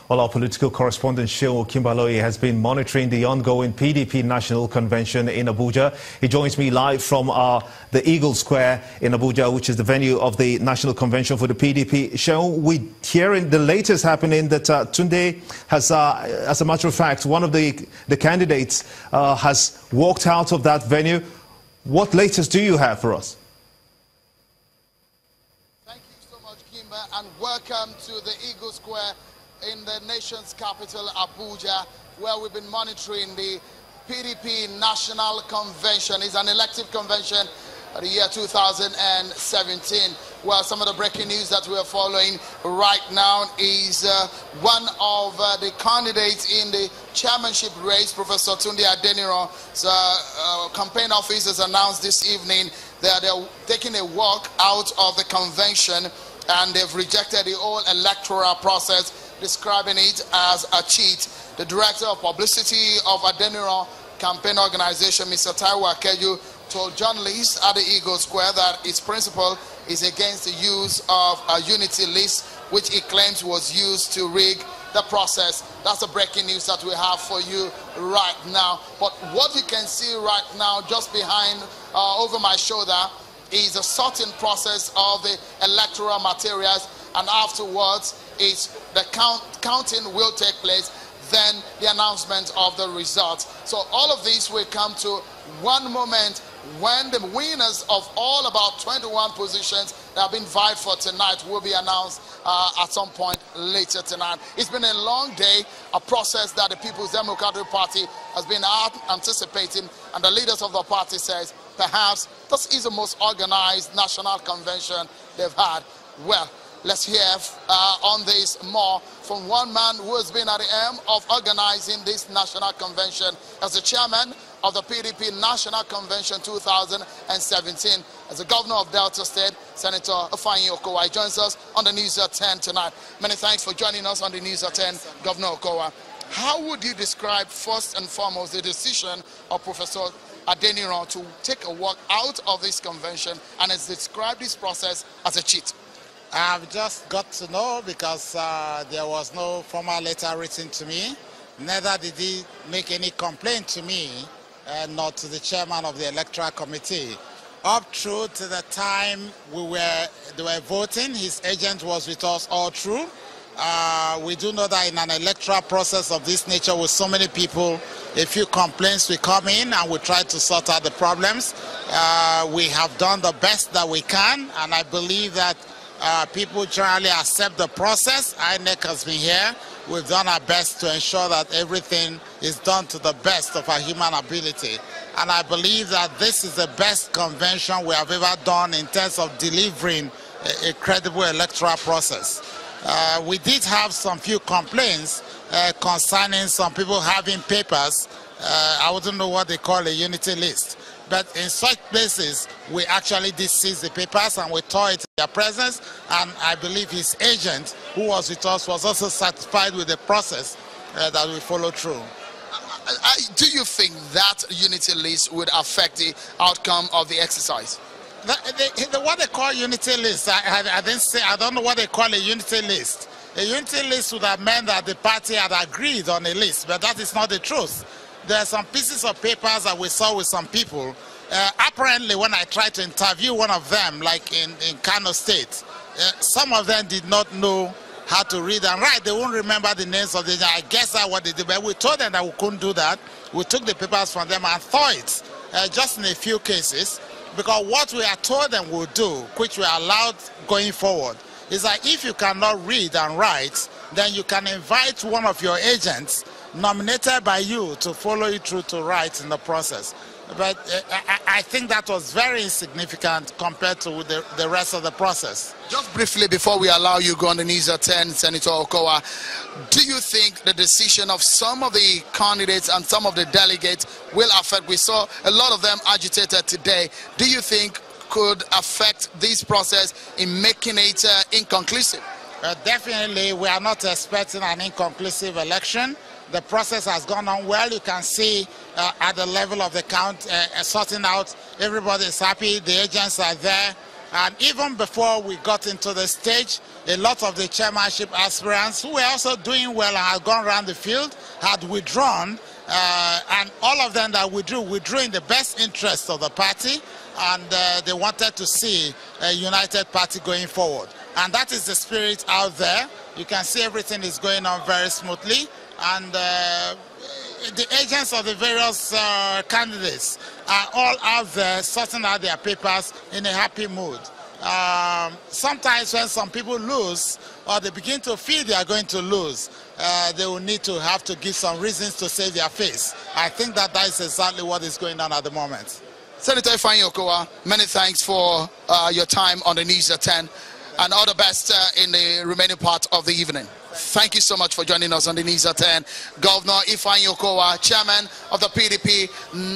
Well, our political correspondent Sheol Kimbaloye has been monitoring the ongoing PDP National Convention in Abuja. He joins me live from the Eagle Square in Abuja, which is the venue of the National Convention for the PDP. Sheol, we're hearing the latest happening that Tunde has, as a matter of fact, one of the candidates has walked out of that venue. What latest do you have for us? Thank you so much, Kimber, and welcome to the Eagle Square in the nation's capital, Abuja, where we've been monitoring the PDP National Convention. It's an elective convention for the year 2017. Well, some of the breaking news that we are following right now is one of the candidates in the chairmanship race, Professor Tunde Adeniran's campaign office has announced this evening that they're taking a walk out of the convention, and they've rejected the whole electoral process, describing it as a cheat. The director of publicity of Adeniran campaign organization, Mr. Taiwo Akeju, told journalists at the Eagle Square that its principle is against the use of a unity list, which he claims was used to rig the process. That's the breaking news that we have for you right now. But what you can see right now, just behind, over my shoulder, is a sorting process of the electoral materials, and afterwards is the counting will take place, then the announcement of the results. So all of these will come to one moment when the winners of all about 21 positions that have been vied for tonight will be announced at some point later tonight. It's been a long day, a process that the People's Democratic Party has been anticipating, and the leaders of the party says perhaps this is the most organized national convention they've had. Well, let's hear on this more from one man who has been at the helm of organizing this national convention as the chairman of the PDP National Convention 2017, as the governor of Delta State, Senator Ifeanyi Okowa. He joins us on the News at 10 tonight. Many thanks for joining us on the News at 10, Governor Okowa. How would you describe first and foremost the decision of Professor Adeniran to take a walk out of this convention and has described this process as a cheat? I've just got to know because there was no formal letter written to me. Neither did he make any complaint to me, nor to the chairman of the electoral committee. Up through to the time they were voting, his agent was with us all through. We do know that in an electoral process of this nature with so many people, a few complaints will come in and we try to sort out the problems. We have done the best that we can, and I believe that people generally accept the process. INEC has been here. We've done our best to ensure that everything is done to the best of our human ability. And I believe that this is the best convention we have ever done in terms of delivering a credible electoral process. We did have some few complaints concerning some people having papers. I wouldn't know what they call a unity list. But in such places, we actually did seize the papers and we tore it in their presence. And I believe his agent, who was with us, was also satisfied with the process that we followed through. Do you think that unity list would affect the outcome of the exercise? What they call unity list, I didn't say, I don't know what they call a unity list. A unity list would have meant that the party had agreed on a list, but that is not the truth. There are some pieces of papers that we saw with some people. Apparently, when I tried to interview one of them, like in Kano State, some of them did not know how to read and write. They won't remember the names of the. I guess that's what they did. But we told them that we couldn't do that. We took the papers from them and thought it, just in a few cases, because what we are told them we'll do, which we are allowed going forward, is that if you cannot read and write, then you can invite one of your agents nominated by you to follow you through to write in the process. But I think that was very insignificant compared to the rest of the process. Just briefly before we allow you to go on the News at 10, Senator Okowa, do you think the decision of some of the candidates and some of the delegates will affect? We saw a lot of them agitated today. Do you think could affect this process in making it inconclusive? Definitely, we are not expecting an inconclusive election. The process has gone on well. You can see at the level of the count, sorting out, everybody is happy, the agents are there. And even before we got into the stage, a lot of the chairmanship aspirants who were also doing well and had gone around the field had withdrawn, and all of them that withdrew in the best interest of the party, and they wanted to see a united party going forward. And that is the spirit out there. You can see everything is going on very smoothly, and the agents of the various candidates are all out there sorting out their papers in a happy mood. Sometimes when some people lose, or they begin to feel they are going to lose, they will need to have to give some reasons to save their face. I think that is exactly what is going on at the moment. Senator Ifeanyi Okowa, many thanks for your time on the News at 10, and all the best in the remaining part of the evening. Thank you so much for joining us on the News at 10. Governor Ifeanyi Okowa, Chairman of the PDP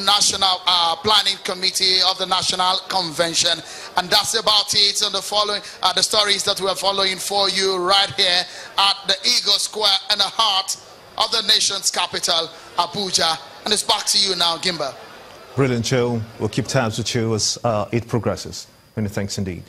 National Planning Committee of the National Convention. And that's about it on the following, the stories that we are following for you right here at the Eagle Square in the heart of the nation's capital, Abuja. And it's back to you now, Gimba. Brilliant show. We'll keep tabs with you as it progresses. Many thanks indeed.